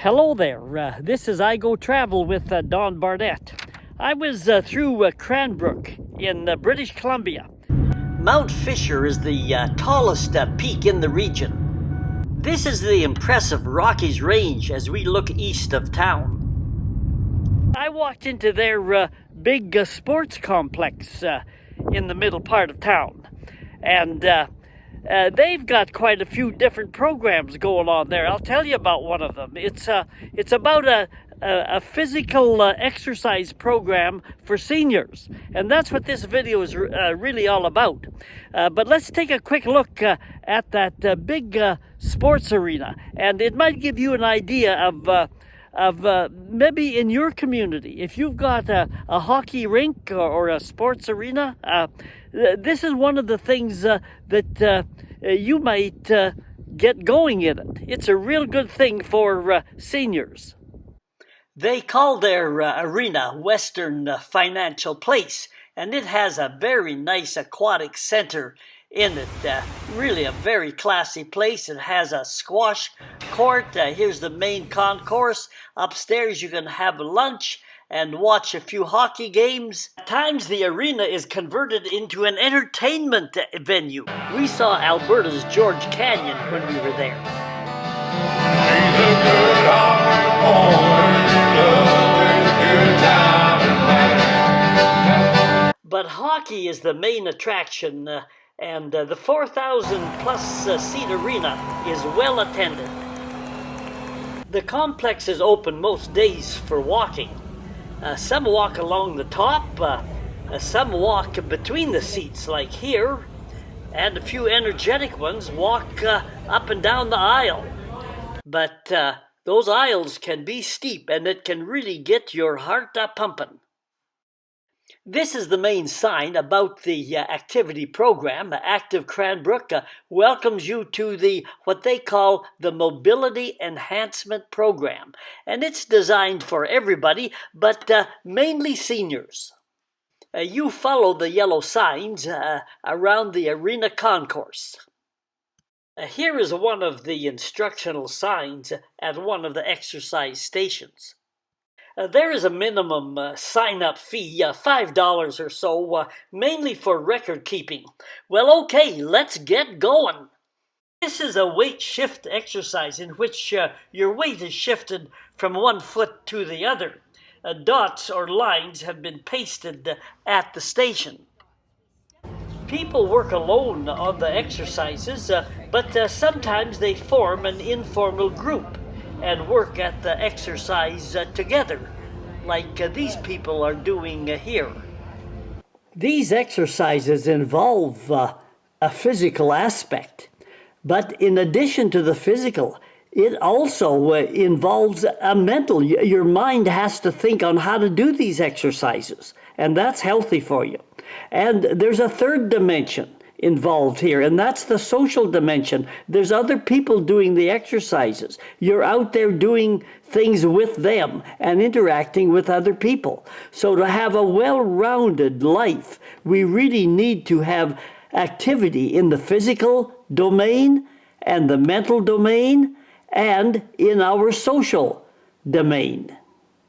Hello there, this is I Go Travel with Don Barnett. I was through Cranbrook in British Columbia. Mount Fisher is the tallest peak in the region. This is the impressive Rockies Range as we look east of town. I walked into their big sports complex in the middle part of town, and they've got quite a few different programs going on there. I'll tell you about one of them. It's about a physical exercise program for seniors, and that's what this video is really all about. But let's take a quick look at that big sports arena, and it might give you an idea of maybe in your community, if you've got a hockey rink or a sports arena, this is one of the things that you might get going in it. It's a real good thing for seniors. They call their arena Western Financial Place, and it has a very nice aquatic center in it. Really a very classy place. It has a squash court. Here's the main concourse. Upstairs you can have lunch and watch a few hockey games. At times the arena is converted into an entertainment venue. We saw Alberta's George Canyon when we were there. But hockey is the main attraction, and the 4,000 plus seat arena is well attended. The complex is open most days for walking. Some walk along the top, some walk between the seats like here, and a few energetic ones walk up and down the aisle. But those aisles can be steep, and it can really get your heart pumping. This is the main sign about the activity program. Active Cranbrook welcomes you to what they call the Mobility Enhancement Program. And it's designed for everybody, but mainly seniors. You follow the yellow signs around the arena concourse. Here is one of the instructional signs at one of the exercise stations. There is a minimum sign-up fee, $5 or so, mainly for record keeping. Well, okay, let's get going. This is a weight shift exercise in which your weight is shifted from one foot to the other. Dots or lines have been pasted at the station. People work alone on the exercises, but sometimes they form an informal group and work at the exercise together, like these people are doing here. These exercises involve a physical aspect, but in addition to the physical, it also involves a mental. Your mind has to think on how to do these exercises, and that's healthy for you. And there's a third dimension involved here, and that's the social dimension. There's other people doing the exercises. You're out there doing things with them and interacting with other people. So to have a well-rounded life, we really need to have activity in the physical domain and the mental domain and in our social domain.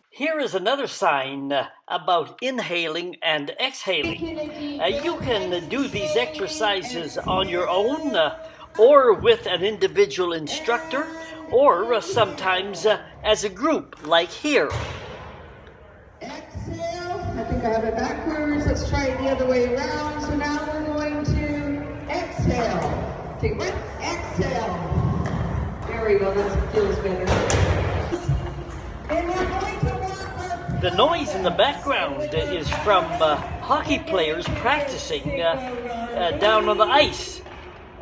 Here is another sign about inhaling and exhaling. You can do these exercises on your own or with an individual instructor, or sometimes as a group, like here. Exhale. I think I have it backwards. Let's try it the other way around. So now we're going to exhale. Take a breath. Exhale. There we go. That feels better. And we're going to walk. The noise in the background is from hockey players practicing down on the ice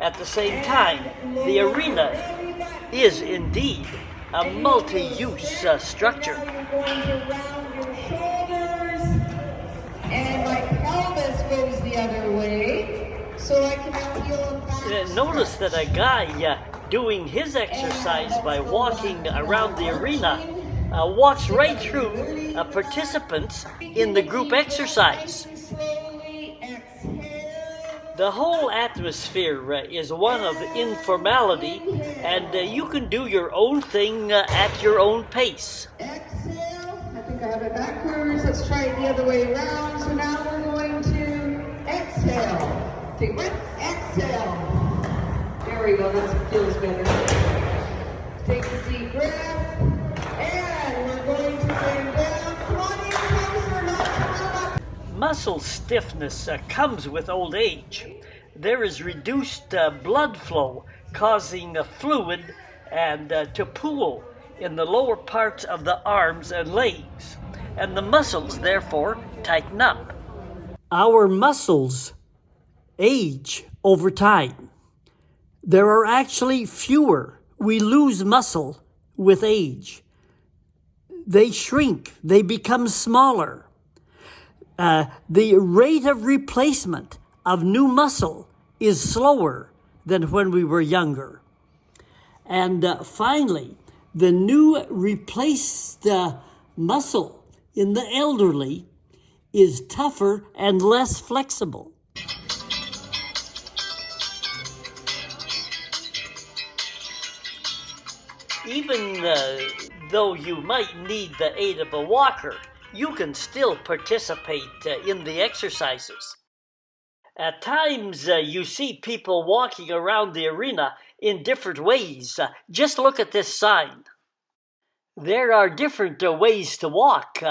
at the same time. The arena is indeed a multi-use structure. You're going to round your shoulders, and my pelvis goes the other way, so I can feel back. Notice that a guy doing his exercise by walking around the arena walks right through participants in the group exercise. Slowly exhale. The whole atmosphere is one of informality, and you can do your own thing at your own pace. Exhale. I think I have it backwards. Let's try it the other way around. So now we're going to exhale. Take a breath. Exhale. There we go. That feels better. Take a deep breath. And we're going to bring down. Come on in closer. Not to up. Muscle stiffness comes with old age. There is reduced blood flow, causing fluid and to pool in the lower parts of the arms and legs, and the muscles therefore tighten up. Our muscles age over time. There are actually fewer. We lose muscle with age. They shrink, they become smaller. The rate of replacement of new muscle is slower than when we were younger. And finally, the new replaced muscle in the elderly is tougher and less flexible. Even though you might need the aid of a walker, you can still participate in the exercises. At times, you see people walking around the arena in different ways. Just look at this sign. There are different ways to walk.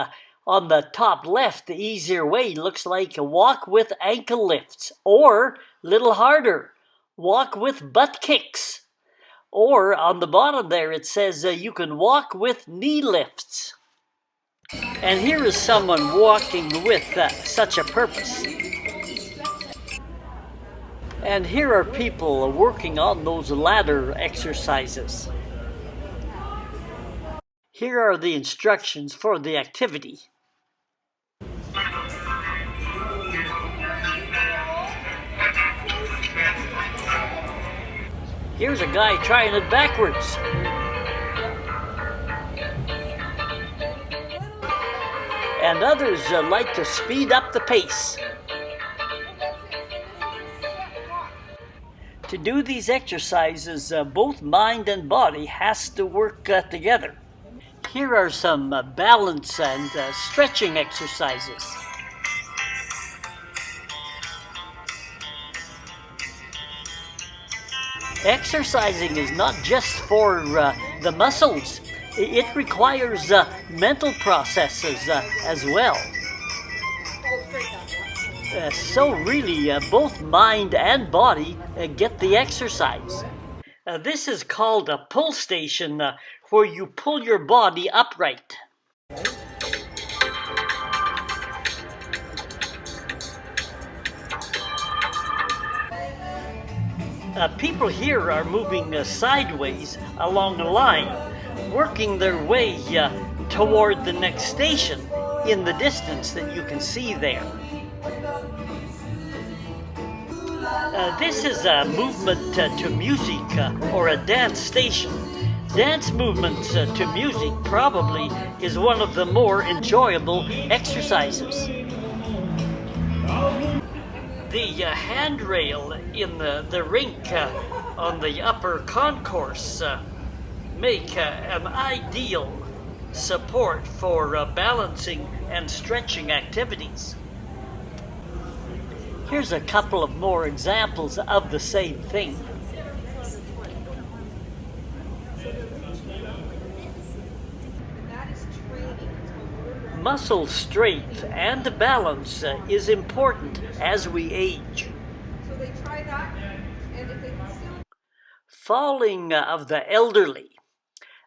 On the top left, the easier way looks like a walk with ankle lifts, or, little harder, walk with butt kicks. Or on the bottom there, it says you can walk with knee lifts. And here is someone walking with such a purpose. And here are people working on those ladder exercises. Here are the instructions for the activity. Here's a guy trying it backwards. And others like to speed up the pace. To do these exercises, both mind and body has to work together. Here are some balance and stretching exercises. Exercising is not just for the muscles. It requires mental processes as well. So really, both mind and body get the exercise. This is called a pull station, where you pull your body upright. People here are moving sideways along a line, working their way toward the next station in the distance that you can see there. This is a movement to music or a dance station. Dance movements to music probably is one of the more enjoyable exercises. The handrail in the rink on the upper concourse make an ideal support for balancing and stretching activities. Here's a couple of more examples of the same thing. Muscle strength and balance is important as we age. So they try that, and if they can still... Falling of the elderly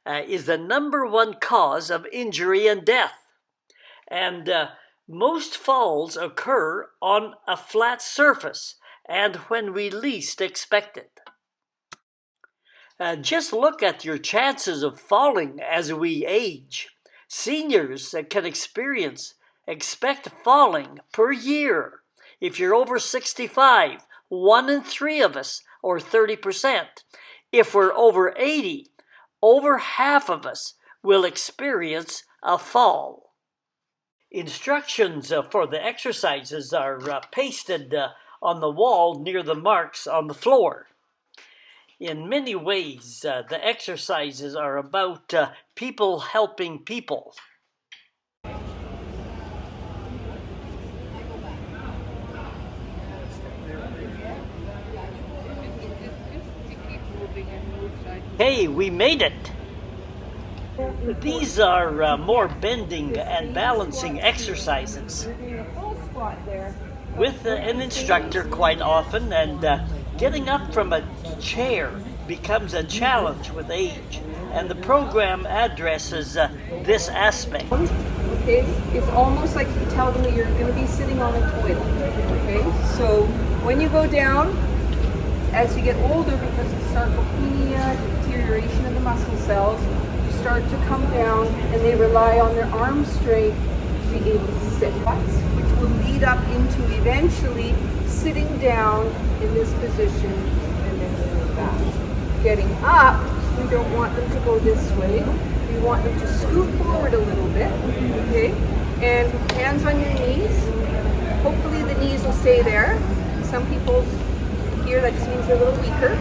is the #1 cause of injury and death. And most falls occur on a flat surface and when we least expect it. Just look at your chances of falling as we age. Seniors can expect falling per year. If you're over 65, 1 in 3 of us, or 30%. If we're over 80, over half of us will experience a fall. Instructions for the exercises are pasted on the wall near the marks on the floor. In many ways, the exercises are about people helping people. Hey, we made it! These are more bending and balancing exercises with an instructor quite often, and getting up from a chair becomes a challenge with age, and the program addresses this aspect. Okay, it's almost like you tell them that you're going to be sitting on a toilet. Okay, so when you go down, as you get older, because of sarcopenia, deterioration of the muscle cells, you start to come down, and they rely on their arm strength to be able to sit, which will lead up into eventually sitting down in this position and then going back. Getting up, we don't want them to go this way. We want them to scoot forward a little bit, okay? And hands on your knees. Hopefully the knees will stay there. Some people here, that just means they're a little weaker.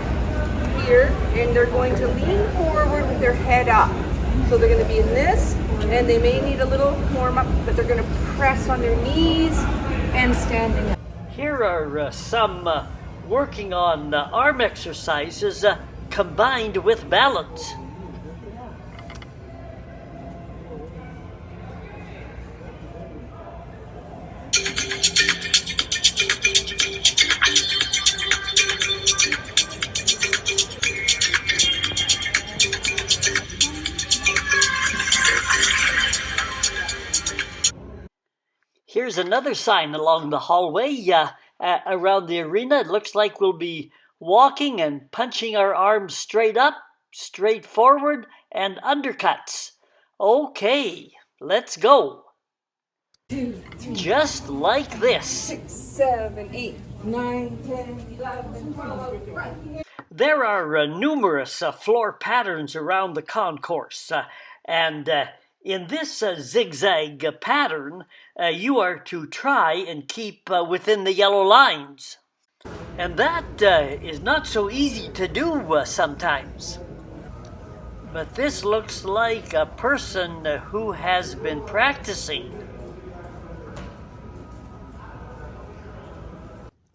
Here, and they're going to lean forward with their head up. So they're going to be in this, and they may need a little warm up, but they're going to press on their knees and standing up. Here are some working on arm exercises combined with balance. Here's another sign along the hallway around the arena. It looks like we'll be walking and punching our arms straight up, straight forward, and undercuts. Okay, let's go. 2, 3, just like this. 6, 7, 8, 9, 10, 11, 12. Right. There are numerous floor patterns around the concourse, and in this zigzag pattern, you are to try and keep within the yellow lines. And that is not so easy to do sometimes. But this looks like a person who has been practicing.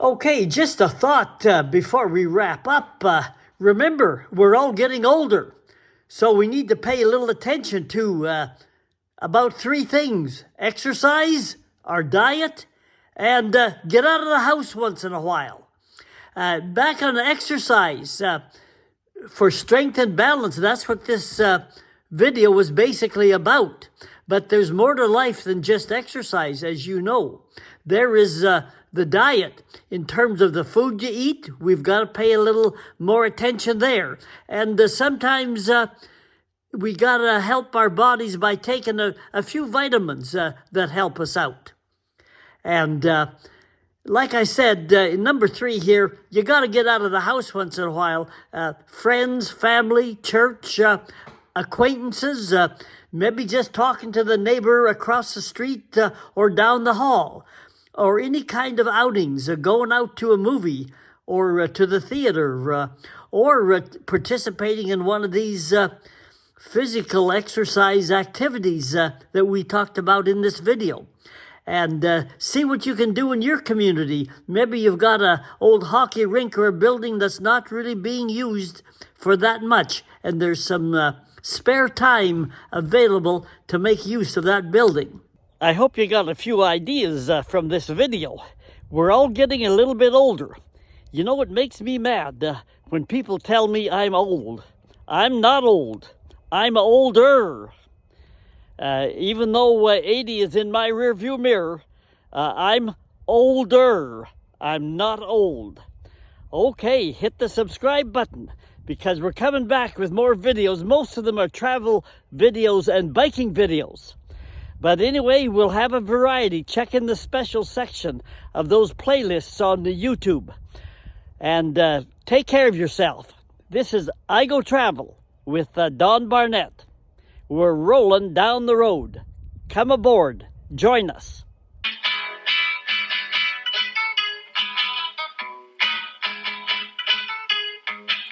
Okay, just a thought before we wrap up. Remember, we're all getting older, so we need to pay a little attention to about 3 things: exercise, our diet, and get out of the house once in a while. Back on exercise, for strength and balance, that's what this video was basically about. But there's more to life than just exercise, as you know. There is the diet. In terms of the food you eat, we've got to pay a little more attention there. And sometimes we got to help our bodies by taking a few vitamins that help us out. And like I said, number 3 here, you got to get out of the house once in a while. Friends, family, church, acquaintances, maybe just talking to the neighbor across the street or down the hall, or any kind of outings, going out to a movie or to the theater, or participating in one of these physical exercise activities that we talked about in this video. And see what you can do in your community. Maybe you've got an old hockey rink or a building that's not really being used for that much, and there's some spare time available to make use of that building. I hope you got a few ideas from this video. We're all getting a little bit older. You know, it makes me mad when people tell me I'm old. I'm not old. I'm older. Even though 80 is in my rearview mirror, I'm older. I'm not old. Okay, hit the subscribe button, because we're coming back with more videos. Most of them are travel videos and biking videos. But anyway, we'll have a variety. Check in the special section of those playlists on the YouTube. And take care of yourself. This is I Go Travel with Don Barnett. We're rolling down the road. Come aboard. Join us.